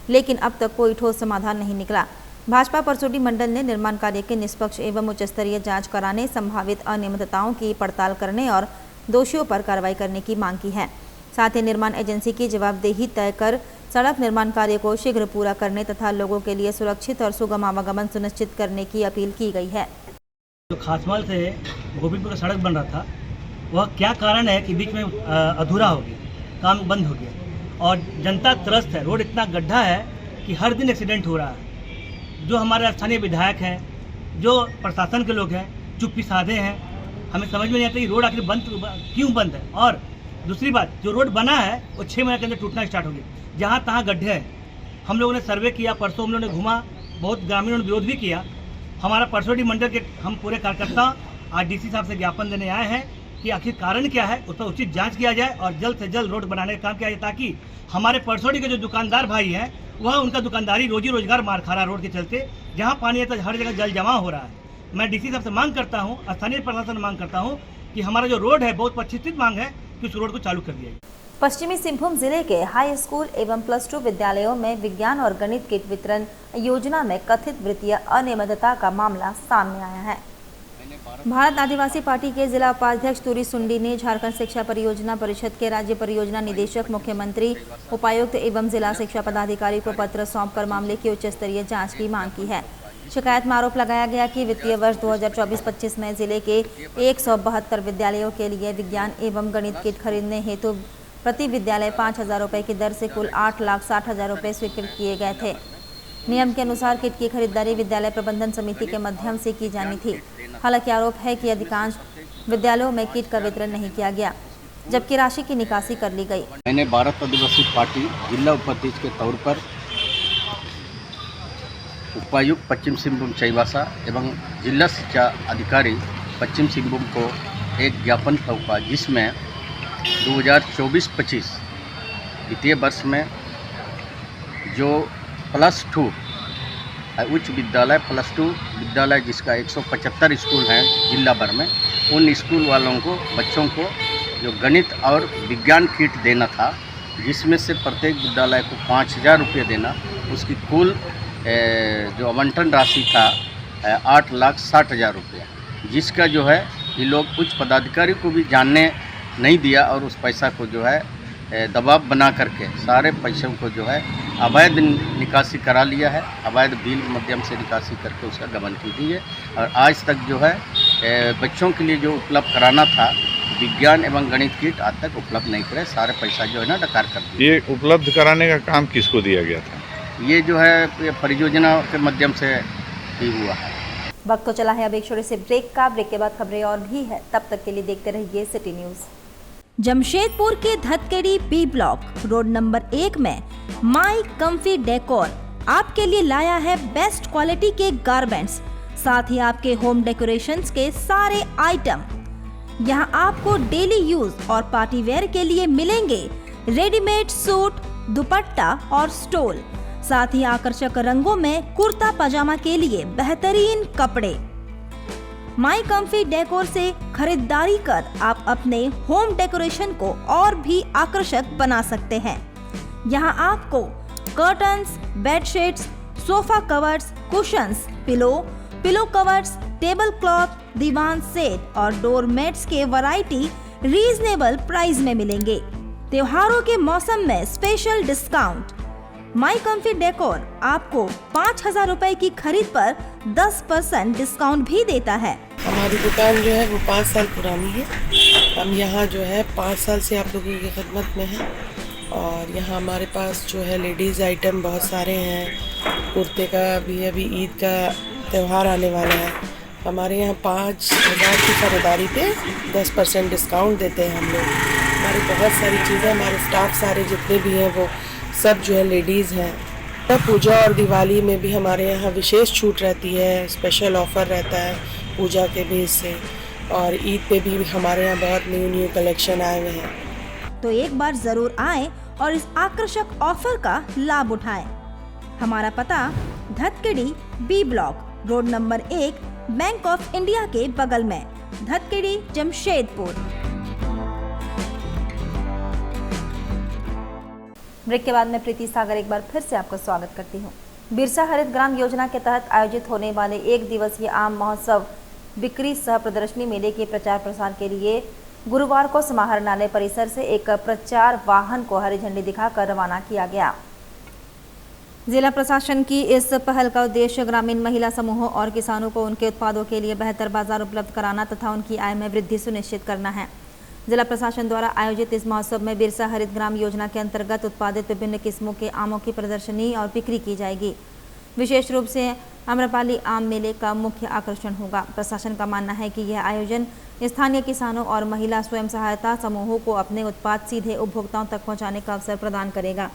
लेकिन अब तक कोई ठोस समाधान नहीं निकला। भाजपा परसोडी मंडल ने निर्माण कार्य के निष्पक्ष एवं उच्च स्तरीय जांच कराने, संभावित अनियमितताओं की पड़ताल करने और दोषियों पर कार्रवाई करने की मांग की है। साथ ही निर्माण एजेंसी की जवाबदेही तय कर सड़क निर्माण कार्य को शीघ्र पूरा करने तथा लोगों के लिए सुरक्षित और सुगम आवागमन सुनिश्चित करने की अपील की गई है। जो खासमहल से गोविंदपुर का सड़क बन रहा था, वह क्या कारण है कि बीच में अधूरा हो गया, काम बंद हो गया और जनता त्रस्त है। रोड इतना गड्ढा है कि हर दिन एक्सीडेंट हो रहा है। जो हमारे स्थानीय विधायक हैं, जो प्रशासन के लोग हैं, चुप्पी साधे हैं। हमें समझ में नहीं आता कि रोड आखिर बंद क्यों बंद है। और दूसरी बात, जो रोड बना है वो 6 महीने के अंदर टूटना स्टार्ट हो गया। जहाँ तहाँ गड्ढे हैं। हम लोगों ने सर्वे किया, परसों हम लोगों ने घूमा, बहुत ग्रामीणों ने विरोध भी किया। हमारा परसोडी मंडल के हम पूरे कार्यकर्ता आज डीसी साहब से ज्ञापन देने आए हैं कि आखिर कारण क्या है, उस पर उचित जांच किया जाए और जल्द से जल्द रोड बनाने का काम किया जाए, ताकि हमारे परसोडी के जो दुकानदार भाई हैं, वह उनका दुकानदारी रोजी रोजगार मार खा रहा है रोड के चलते। जहाँ पानी है तो हर जगह जल जमा हो रहा है। मैं डीसी साहब से मांग करता हूँ, स्थानीय प्रशासन मांग करता हूँ कि हमारा जो रोड है, बहुत प्रतिष्ठित मांग है कि उस रोड को चालू कर दिया जाए। पश्चिमी सिंहभूम जिले के हाई स्कूल एवं +2 विद्यालयों में विज्ञान और गणित किट वितरण योजना में कथित वित्तीय अनियमितता का मामला सामने आया है। भारत आदिवासी पार्टी के जिला उपाध्यक्ष तुरी सुंडी ने झारखंड शिक्षा परियोजना परिषद के राज्य परियोजना निदेशक, मुख्यमंत्री, उपायुक्त एवं जिला शिक्षा पदाधिकारी को पत्र सौंपकर मामले की उच्च स्तरीय जांच की मांग की है। शिकायत में आरोप लगाया गया कि वित्तीय वर्ष 2024-25 में जिले के 172 विद्यालयों के लिए विज्ञान एवं गणित किट खरीदने हेतु प्रति विद्यालय 5,000 रुपये की दर से कुल 8,60,000 रुपये स्वीकृत किए गए थे। नियम के अनुसार किट की खरीदारी विद्यालय प्रबंधन समिति के माध्यम से की जानी थी। हालांकि आरोप है कि अधिकांश विद्यालयों में किट का वितरण नहीं किया गया, जबकि राशि की निकासी कर ली गई। मैंने भारत आदिवासी पार्टी जिला उपाध्यक्ष के तौर पर उपायुक्त पश्चिम सिंहभूम चाईबासा एवं जिला शिक्षा अधिकारी पश्चिम सिंहभूम को एक ज्ञापन सौंपा, जिसमें 2024-25 वित्तीय वर्ष में जो +2 उच्च विद्यालय +2 विद्यालय जिसका 175 स्कूल हैं जिला भर में, उन स्कूल वालों को, बच्चों को जो गणित और विज्ञान किट देना था, जिसमें से प्रत्येक विद्यालय को 5,000 रुपये देना, उसकी कुल जो आवंटन राशि था 8,60,000 रुपये, जिसका जो है ये लोग उच्च पदाधिकारी को भी जानने नहीं दिया और उस पैसा को जो है दबाव बना करके सारे पैसों को जो है अवैध निकासी करा लिया है। अवैध बिल माध्यम से निकासी करके उसका गबन की गई है और आज तक जो है बच्चों के लिए जो उपलब्ध कराना था विज्ञान एवं गणित किट आज तक उपलब्ध नहीं करे। सारे पैसा जो है ना डकार कर दिया। ये उपलब्ध कराने का काम किसको दिया गया था? ये जो है परियोजना के माध्यम से ही हुआ है। वक्त तो चला है अब एक छोटे से ब्रेक का। ब्रेक के बाद खबरें और भी है, तब तक के लिए देखते रहिए सिटी न्यूज। जमशेदपुर के Dhatkidih B block road number 1 में माई कम्फी डेकोर आपके लिए लाया है बेस्ट क्वालिटी के गारमेंट्स, साथ ही आपके होम डेकोरेशंस के सारे आइटम। यहाँ आपको डेली यूज और पार्टी वेयर के लिए मिलेंगे रेडीमेड सूट, दुपट्टा और स्टोल, साथ ही आकर्षक रंगों में कुर्ता पजामा के लिए बेहतरीन कपड़े। माई कम्फी डेकोर से खरीदारी कर आप अपने होम डेकोरेशन को और भी आकर्षक बना सकते हैं। यहाँ आपको curtains, bedsheets, sofa covers, cushions, pillow covers, table cloth, divan set और डोर मैट्स के वैरायटी रीजनेबल प्राइस में मिलेंगे। त्योहारों के मौसम में special discount. My comfy decor आपको 5,000 रुपए की खरीद पर 10% डिस्काउंट भी देता है। हमारी दुकान जो है वो 5 साल पुरानी है। हम यहाँ जो है 5 साल से आप लोगों की खिदमत में हैं और यहाँ हमारे पास जो है लेडीज़ आइटम बहुत सारे हैं। कुर्ते का भी अभी ईद का त्यौहार आने वाला है, हमारे यहाँ 5,000 की खरीदारी पे 10% डिस्काउंट देते हैं हम लोग। हमारी बहुत सारी चीज़ें, हमारे स्टाफ सारे जितने भी हैं वो सब जो है लेडीज़ हैं। पूजा और दिवाली में भी हमारे यहाँ विशेष छूट रहती है, स्पेशल ऑफ़र रहता है पूजा के बेस से, और ईद पे भी हमारे यहाँ बहुत न्यू कलेक्शन आए हुए हैं। तो एक बार जरूर आएं और इस आकर्षक ऑफर का लाभ उठाएं। हमारा पता Dhatkidih B block, road number 1, bank of India के बगल में, धतकेडी, जमशेदपुर। ब्रेक के बाद मैं प्रीति सागर एक बार फिर से आपका स्वागत करती हूँ। बिरसा हरित ग्राम योजना के तहत आयोजित होने वाले 1 दिवसीय आम महोत्सव बिक्री सह प्रदर्शनी मेले के प्रचार प्रसार के लिए गुरुवार को समाहरणालय परिसर से एक प्रचार वाहन को हरी झंडी दिखाकर रवाना किया गया। जिला प्रशासन की इस पहल का उद्देश्य ग्रामीण महिला समूहों और किसानों को उनके उत्पादों के लिए बेहतर बाजार उपलब्ध कराना तथा उनकी आय में वृद्धि सुनिश्चित करना है। जिला प्रशासन द्वारा आयोजित इस महोत्सव में बिरसा हरित ग्राम योजना के अंतर्गत उत्पादित विभिन्न किस्मों के आमों की प्रदर्शनी और बिक्री की जाएगी। विशेष रूप से आम्रपाली आम मेले का मुख्य आकर्षण होगा। प्रशासन का मानना है कि यह आयोजन स्थानीय किसानों और महिला स्वयं सहायता समूहों को अपने उत्पाद सीधे उपभोक्ताओं तक पहुंचाने का अवसर प्रदान करेगा।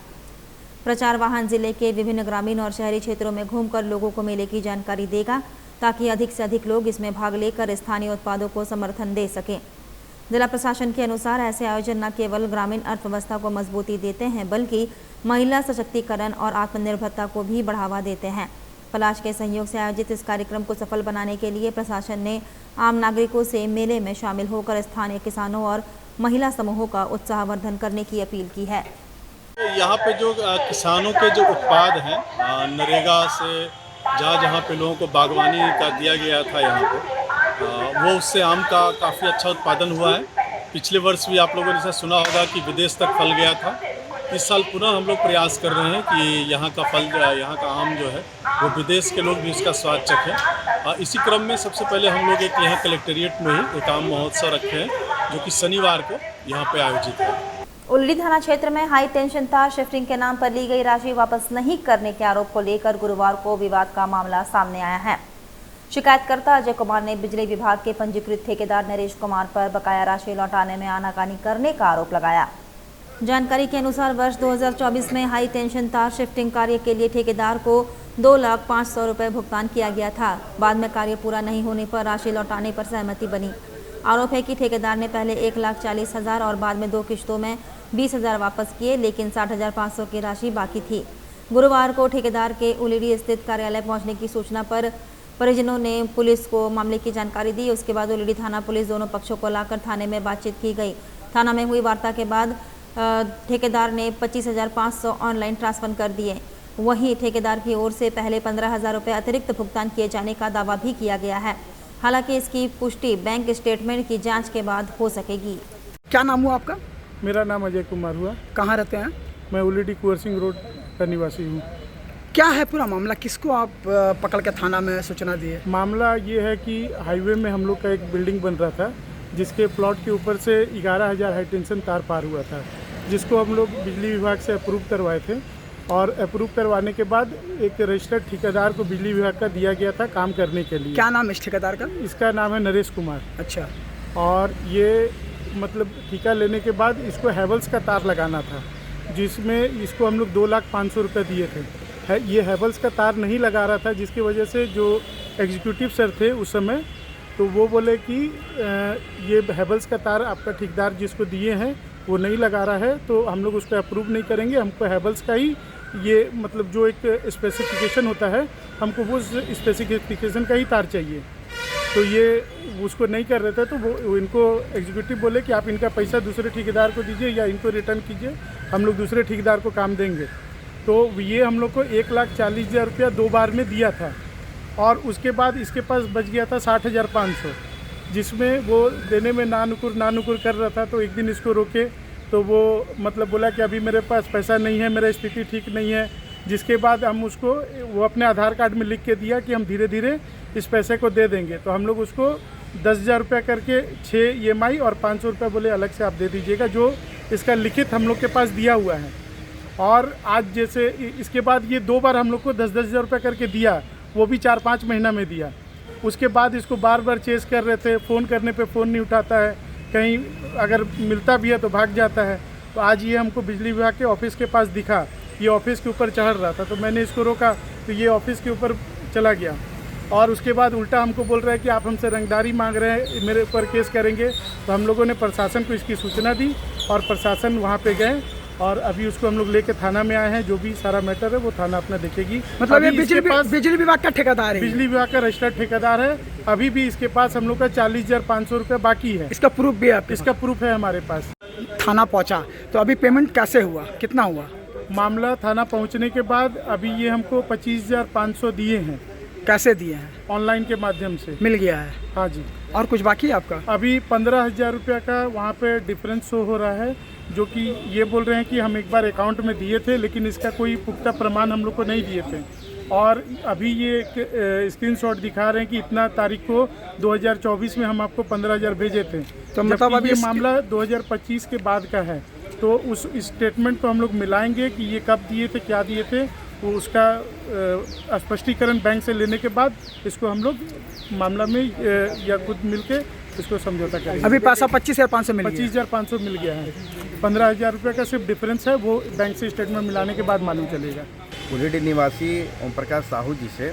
प्रचार वाहन जिले के विभिन्न ग्रामीण और शहरी क्षेत्रों में घूमकर लोगों को मेले की जानकारी देगा ताकि अधिक से अधिक लोग इसमें भाग लेकर स्थानीय उत्पादों को समर्थन दे सकें। जिला प्रशासन के अनुसार ऐसे आयोजन न केवल ग्रामीण अर्थव्यवस्था को मजबूती देते हैं बल्कि महिला सशक्तिकरण और आत्मनिर्भरता को भी बढ़ावा देते हैं। पलाश के सहयोग से आयोजित इस कार्यक्रम को सफल बनाने के लिए प्रशासन ने आम नागरिकों से मेले में शामिल होकर स्थानीय किसानों और महिला समूहों का उत्साहवर्धन करने की अपील की है। यहाँ पे जो किसानों के जो उत्पाद हैं नरेगा से जहाँ पे लोगों को बागवानी का दिया गया था यहाँ पे वो उससे आम का काफ़ी अच्छा उत्पादन हुआ है। पिछले वर्ष भी आप लोगों ने इसे सुना होगा कि विदेश तक फल गया था। इस साल पुनः हम लोग प्रयास कर रहे हैं कि यहाँ का फल यहाँ का आम जो है वो विदेश के लोग भी इसका स्वाद चखें। इसी क्रम में सबसे पहले हम लोग एक यहाँ कलेक्ट्रेट में ही एक आम महोत्सव रखे हैं जो कि शनिवार को यहाँ पे आयोजित है। उल्ली थाना क्षेत्र में हाई टेंशन तार शिफ्टिंग के नाम पर ली गई राशि वापस नहीं करने के आरोप को लेकर गुरुवार को विवाद का मामला सामने आया है। शिकायतकर्ता अजय कुमार ने बिजली विभाग के पंजीकृत ठेकेदार नरेश कुमार पर बकाया राशि लौटाने में आनाकानी करने का आरोप लगाया। जानकारी के अनुसार वर्ष 2024 में हाई टेंशन तार शिफ्टिंग कार्य के लिए ठेकेदार को 2,05,000 रुपये भुगतान किया गया था। बाद में कार्य पूरा नहीं होने पर राशि लौटाने पर सहमति बनी। आरोप है कि ठेकेदार ने पहले 1,40,000 और बाद में 2 किश्तों में 20,000 वापस किए, लेकिन 60,500 की राशि बाकी थी। गुरुवार को ठेकेदार के उलीडी स्थित कार्यालय पहुंचने की सूचना पर परिजनों ने पुलिस को मामले की जानकारी दी। उसके बाद उलीडी थाना पुलिस दोनों पक्षों को लाकर थाने में बातचीत की गई। थाना में हुई वार्ता के बाद ठेकेदार ने 25,500 ऑनलाइन ट्रांसफर कर दिए। वहीं ठेकेदार की ओर से पहले 15,000 रुपये अतिरिक्त भुगतान किए जाने का दावा भी किया गया है। हालांकि इसकी पुष्टि बैंक स्टेटमेंट की जांच के बाद हो सकेगी। क्या नाम हुआ आपका? मेरा नाम अजय कुमार हुआ। कहाँ रहते हैं? मैं उलीडी कुंवर सिंह रोड का निवासी हूँ। क्या है पूरा मामला? किसको आप पकड़ के थाना में सूचना दिए? मामला ये है कि हाईवे में हम लोग का एक बिल्डिंग बन रहा था जिसके प्लॉट के ऊपर से 11,000 हाई टेंशन तार पार हुआ था, जिसको हम लोग बिजली विभाग से अप्रूव करवाए थे। और अप्रूव करवाने के बाद एक रजिस्टर्ड ठेकेदार को बिजली विभाग का दिया गया था काम करने के लिए। क्या नाम है इस ठेकेदार का? इसका नाम है नरेश कुमार। अच्छा। और ये मतलब ठेका लेने के बाद इसको हैवल्स का तार लगाना था, जिसमें इसको हम लोग 2,05,000 रुपये दिए थे। ये हैवल्स का तार नहीं लगा रहा था, जिसकी वजह से जो एग्जीक्यूटिव सर थे उस समय, तो वो बोले कि ये हैवल्स का तार आपका ठेकेदार जिसको दिए हैं वो नहीं लगा रहा है, तो हम लोग उसको अप्रूव नहीं करेंगे। हमको हैवल्स का ही ये मतलब जो एक स्पेसिफिकेशन होता है, हमको वो स्पेसिफिकेशन का ही तार चाहिए। तो ये उसको नहीं कर रहे थे, तो वो इनको एग्जीक्यूटिव बोले कि आप इनका पैसा दूसरे ठेकेदार को दीजिए या इनको रिटर्न कीजिए, हम लोग दूसरे ठेकेदार को काम देंगे। तो ये हम लोग को 1,40,000 रुपया 2 बार में दिया था और उसके बाद इसके पास बच गया था 60,500, जिसमें वो देने में नानुकुर कर रहा था। तो एक दिन इसको रोके तो वो मतलब बोला कि अभी मेरे पास पैसा नहीं है, मेरा स्थिति ठीक नहीं है, जिसके बाद हम उसको वो अपने आधार कार्ड में लिख के दिया कि हम धीरे धीरे इस पैसे को दे देंगे। तो हम लोग उसको 10,000 रुपया करके 6 EMI और 500 रुपया बोले अलग से आप दे दीजिएगा, जो इसका लिखित हम लोग के पास दिया हुआ है। और आज जैसे इसके बाद ये 2 बार हम लोग को 10,000 रुपया करके दिया, वो भी 4-5 महीना में दिया। उसके बाद इसको बार बार चेस कर रहे थे, फ़ोन करने पे फ़ोन नहीं उठाता है, कहीं अगर मिलता भी है तो भाग जाता है। तो आज ये हमको बिजली विभाग के ऑफिस के पास दिखा, ये ऑफिस के ऊपर चढ़ रहा था, तो मैंने इसको रोका तो ये ऑफिस के ऊपर चला गया। और उसके बाद उल्टा हमको बोल रहा है कि आप हमसे रंगदारी मांग रहे हैं, मेरे ऊपर केस करेंगे। तो हम लोगों ने प्रशासन को इसकी सूचना दी और प्रशासन वहाँ पे गए और अभी उसको हम लोग लेके थाना में आए हैं। जो भी सारा मैटर है वो थाना अपना देखेगी। मतलब ये बिजली विभाग का ठेकेदार है? बिजली विभाग का रजिस्टर्ड ठेकेदार है। अभी भी इसके पास हम लोग का 40,500 रुपये बाकी है। इसका प्रूफ भी है? इसका प्रूफ है हमारे पास। थाना पहुंचा तो अभी पेमेंट कैसे हुआ, कितना हुआ? मामला थाना पहुंचने के बाद अभी ये हमको 25,500 दिए हैं। कैसे दिए हैं? ऑनलाइन के माध्यम से मिल गया है? हाँ जी। और कुछ बाकी है आपका? अभी 15,000 रुपया का वहाँ पे डिफरेंस शो हो रहा है, जो कि ये बोल रहे हैं कि हम एक बार अकाउंट में दिए थे, लेकिन इसका कोई पुख्ता प्रमाण हम लोग को नहीं दिए थे। और अभी ये स्क्रीनशॉट दिखा रहे हैं कि इतना तारीख को 2024 में हम आपको 15,000 भेजे थे। तो मतलब अभी ये मामला 2025 के बाद का है। तो उस स्टेटमेंट को हम लोग मिलाएंगे कि ये कब दिए थे, क्या दिए थे, तो उसका स्पष्टीकरण बैंक से लेने के बाद इसको हम लोग मामला में या खुद मिलके इसको समझौता करेंगे। अभी पैसा 25,500 मिल गया? 25,500 मिल गया है। 15,000 रुपये का सिर्फ डिफरेंस है, वो बैंक से स्टेटमेंट मिलाने के बाद मालूम चलेगा। कुरेडी निवासी ओम प्रकाश साहू जी से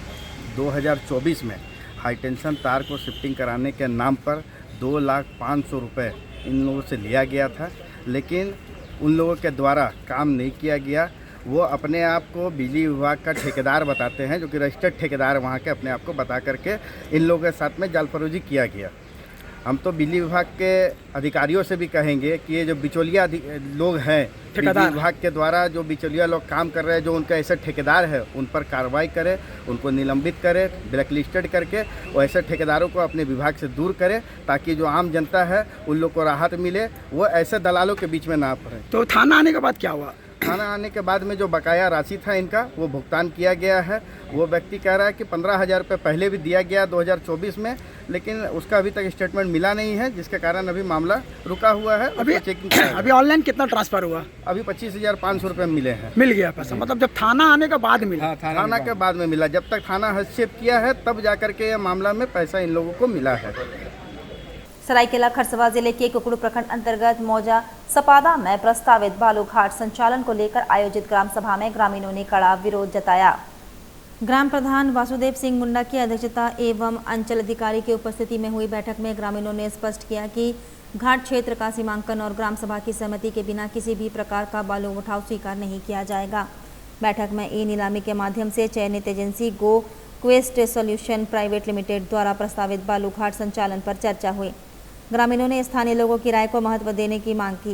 2024 में हाईटेंशन तार को शिफ्टिंग कराने के नाम पर 2,05,000 रुपये इन लोगों से लिया गया था, लेकिन उन लोगों के द्वारा काम नहीं किया गया। वो अपने आप को बिजली विभाग का ठेकेदार बताते हैं, जो कि रजिस्टर्ड ठेकेदार वहाँ के अपने आप को बता करके इन लोगों के साथ में जालफरोजी किया गया। हम तो बिजली विभाग के अधिकारियों से भी कहेंगे कि ये जो बिचौलिया लोग हैं, बिजली विभाग के द्वारा जो बिचौलिया लोग काम कर रहे हैं, जो उनके ऐसे ठेकेदार हैं, उन पर कार्रवाई करे, उनको निलंबित करे, ब्लैक लिस्टेड करके वो ऐसे ठेकेदारों को अपने विभाग से दूर करे, ताकि जो आम जनता है उन लोग को राहत मिले, वो ऐसे दलालों के बीच में ना पड़े। तो थाना आने के बाद क्या हुआ? थाना आने के बाद में जो बकाया राशि था इनका, वो भुगतान किया गया है। वो व्यक्ति कह रहा है कि 15,000 रुपये पहले भी दिया गया 2024 में, लेकिन उसका अभी तक स्टेटमेंट मिला नहीं है, जिसके कारण अभी मामला रुका हुआ है। अभी ऑनलाइन कितना ट्रांसफर हुआ? अभी 25,500 रुपये मिले हैं। मिल गया पैसा? मतलब जब थाना आने के बाद मिला? थाना के बाद में मिला। जब तक थाना हस्तक्षेप किया है तब जाकर के यह मामला में पैसा इन लोगों को मिला है। सरायकेला खरसवा जिले के कुकड़ू प्रखंड अंतर्गत मौजा सपादा में प्रस्तावित बालू घाट संचालन को लेकर आयोजित ग्राम सभा में ग्रामीणों ने कड़ा विरोध जताया। ग्राम प्रधान वासुदेव सिंह मुंडा की अध्यक्षता एवं अंचल अधिकारी की उपस्थिति में हुई बैठक में ग्रामीणों ने स्पष्ट किया कि घाट क्षेत्र का सीमांकन और ग्राम सभा की सहमति के बिना किसी भी प्रकार का बालू उठाव स्वीकार नहीं किया जाएगा। बैठक में ई नीलामी के माध्यम से चयनित एजेंसी गो क्वेस्ट सॉल्यूशन प्राइवेट लिमिटेड द्वारा प्रस्तावित बालू घाट संचालन पर चर्चा हुई। ग्रामीणों ने स्थानीय लोगों की राय को महत्व देने की मांग की।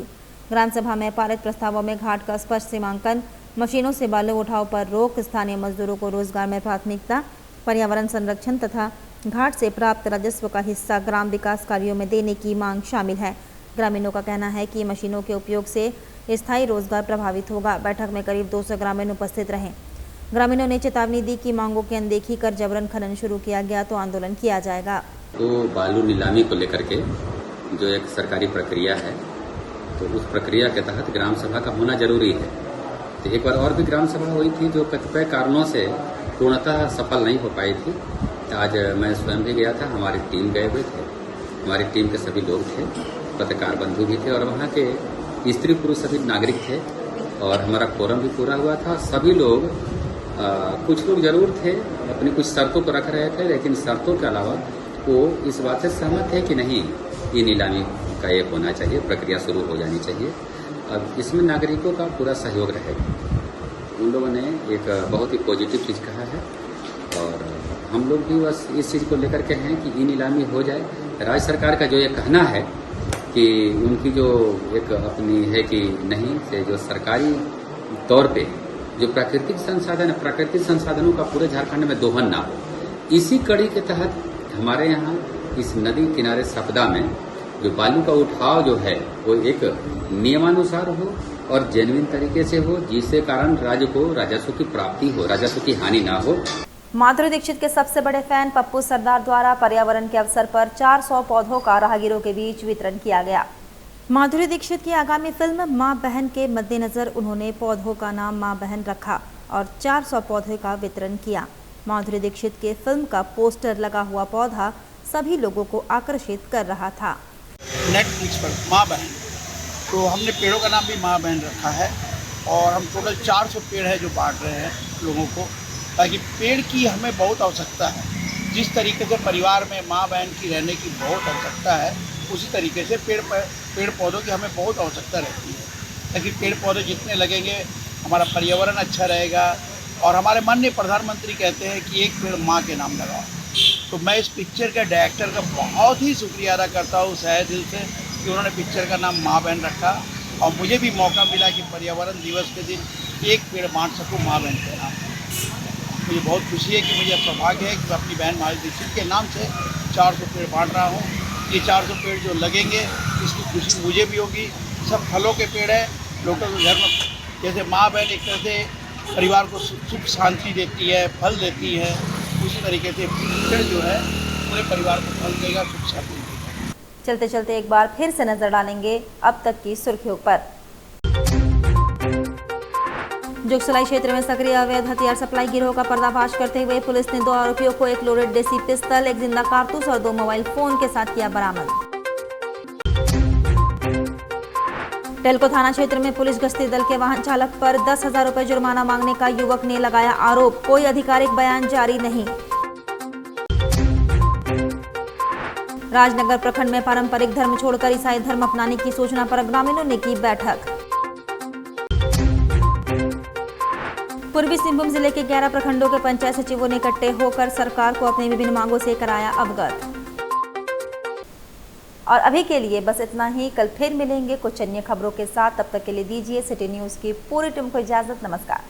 ग्राम सभा में पारित प्रस्तावों में घाट का स्पष्ट सीमांकन, मशीनों से बालू उठाव पर रोक, स्थानीय मजदूरों को रोजगार में प्राथमिकता, पर्यावरण संरक्षण तथा घाट से प्राप्त राजस्व का हिस्सा ग्राम विकास कार्यों में देने की मांग शामिल है। ग्रामीणों का कहना है कि मशीनों के उपयोग से स्थायी रोजगार प्रभावित होगा। बैठक में करीब 200 ग्रामीण उपस्थित रहे। ग्रामीणों ने चेतावनी दी कि मांगों की अनदेखी कर जबरन खनन शुरू किया गया तो आंदोलन किया जाएगा। तो बालू नीलामी को लेकर के जो एक सरकारी प्रक्रिया है, तो उस प्रक्रिया के तहत ग्राम सभा का होना जरूरी है। तो एक बार और भी ग्राम सभा हुई थी जो कतिपय कारणों से पूर्णतः सफल नहीं हो पाई थी। आज मैं स्वयं भी गया था, हमारी टीम गए हुए थे, हमारी टीम के सभी लोग थे, पत्रकार बंधु भी थे और वहाँ के स्त्री पुरुष सभी नागरिक थे और हमारा फोरम भी पूरा हुआ था। सभी लोग कुछ लोग जरूर थे अपनी कुछ शर्तों को रख रहे थे, लेकिन शर्तों के अलावा वो इस बात से सहमत है कि नहीं, ये नीलामी का एक होना चाहिए, प्रक्रिया शुरू हो जानी चाहिए। अब इसमें नागरिकों का पूरा सहयोग रहेगा। उन लोगों ने एक बहुत ही पॉजिटिव चीज़ कहा है और हम लोग भी बस इस चीज़ को लेकर के हैं कि ये नीलामी हो जाए। राज्य सरकार का जो ये कहना है कि उनकी जो एक अपनी है कि नहीं से जो सरकारी तौर पे जो प्राकृतिक संसाधन है, प्राकृतिक संसाधनों का पूरे झारखंड में दोहन ना हो। इसी कड़ी के तहत हमारे यहाँ इस नदी किनारे सपदा में जो बालू का उठाव जो है वो एक नियमानुसार हो और जेन्युइन तरीके से हो, जिससे कारण राज्य को राजस्व की प्राप्ति हो, राजस्व की हानि ना हो। माधुरी दीक्षित के सबसे बड़े फैन पप्पू सरदार द्वारा पर्यावरण के अवसर पर 400 पौधों का राहगीरों के बीच वितरण किया गया। माधुरी दीक्षित की आगामी फिल्म मां बहन के मद्देनजर उन्होंने पौधों का नाम मां बहन रखा और 400 पौधे का वितरण किया। माधुरी दीक्षित के फिल्म का पोस्टर लगा हुआ पौधा सभी लोगों को आकर्षित कर रहा था। नेटफ्लिक्स पर मां बहन, तो हमने पेड़ों का नाम भी मां बहन रखा है और हम टोटल 400 पेड़ है जो बांट रहे हैं लोगों को, ताकि पेड़ की हमें बहुत आवश्यकता है। जिस तरीके से परिवार में माँ बहन की रहने की बहुत आवश्यकता है, उसी तरीके से पेड़ पौधों की हमें बहुत आवश्यकता रहती है, ताकि पेड़ पौधे जितने लगेंगे हमारा पर्यावरण अच्छा रहेगा। और हमारे माननीय प्रधानमंत्री कहते हैं कि एक पेड़ माँ के नाम लगाओ। तो मैं इस पिक्चर के डायरेक्टर का बहुत ही शुक्रिया अदा करता हूँ सहे दिल से कि उन्होंने पिक्चर का नाम माँ बहन रखा और मुझे भी मौका मिला कि पर्यावरण दिवस के दिन एक पेड़ बांट सकूँ माँ बहन के नाम। मुझे बहुत खुशी है कि मुझे सौभाग्य है कि मैं अपनी बहन माधुरी दीक्षित के नाम से 400 पेड़ बांट रहा हूँ। ये 400 पेड़ जो लगेंगे इसकी खुशी मुझे भी होगी। सब फलों के पेड़ है। लोकल धर्म जैसे माँ बहन एक तरह से परिवार को सुख शांति देती है, फल देती है, उसी तरीके से पेड़ जो है पूरे परिवार को फल देगा, सुख शांति देगा। चलते चलते एक बार फिर से नजर डालेंगे अब तक की सुर्खियों पर। जोगसलाई क्षेत्र में सक्रिय अवैध हथियार सप्लाई गिरोह का पर्दाफाश करते हुए पुलिस ने 2 आरोपियों को एक लोडेड देसी पिस्तल, एक जिंदा कारतूस और 2 मोबाइल फोन के साथ किया बरामद। टेल्को थाना क्षेत्र में पुलिस गश्ती दल के वाहन चालक पर 10,000 रुपए जुर्माना मांगने का युवक ने लगाया आरोप, कोई आधिकारिक बयान जारी नहीं। राजनगर प्रखंड में पारंपरिक धर्म छोड़कर ईसाई धर्म अपनाने की सूचना पर ग्रामीणों ने की बैठक। पूर्वी सिंहभूम जिले के 11 प्रखंडों के पंचायत सचिवों ने इकट्ठे होकर सरकार को अपनी विभिन्न मांगों से कराया अवगत। और अभी के लिए बस इतना ही। कल फिर मिलेंगे कुछ अन्य खबरों के साथ। तब तक के लिए दीजिए सिटी न्यूज की पूरी टीम को इजाजत। नमस्कार।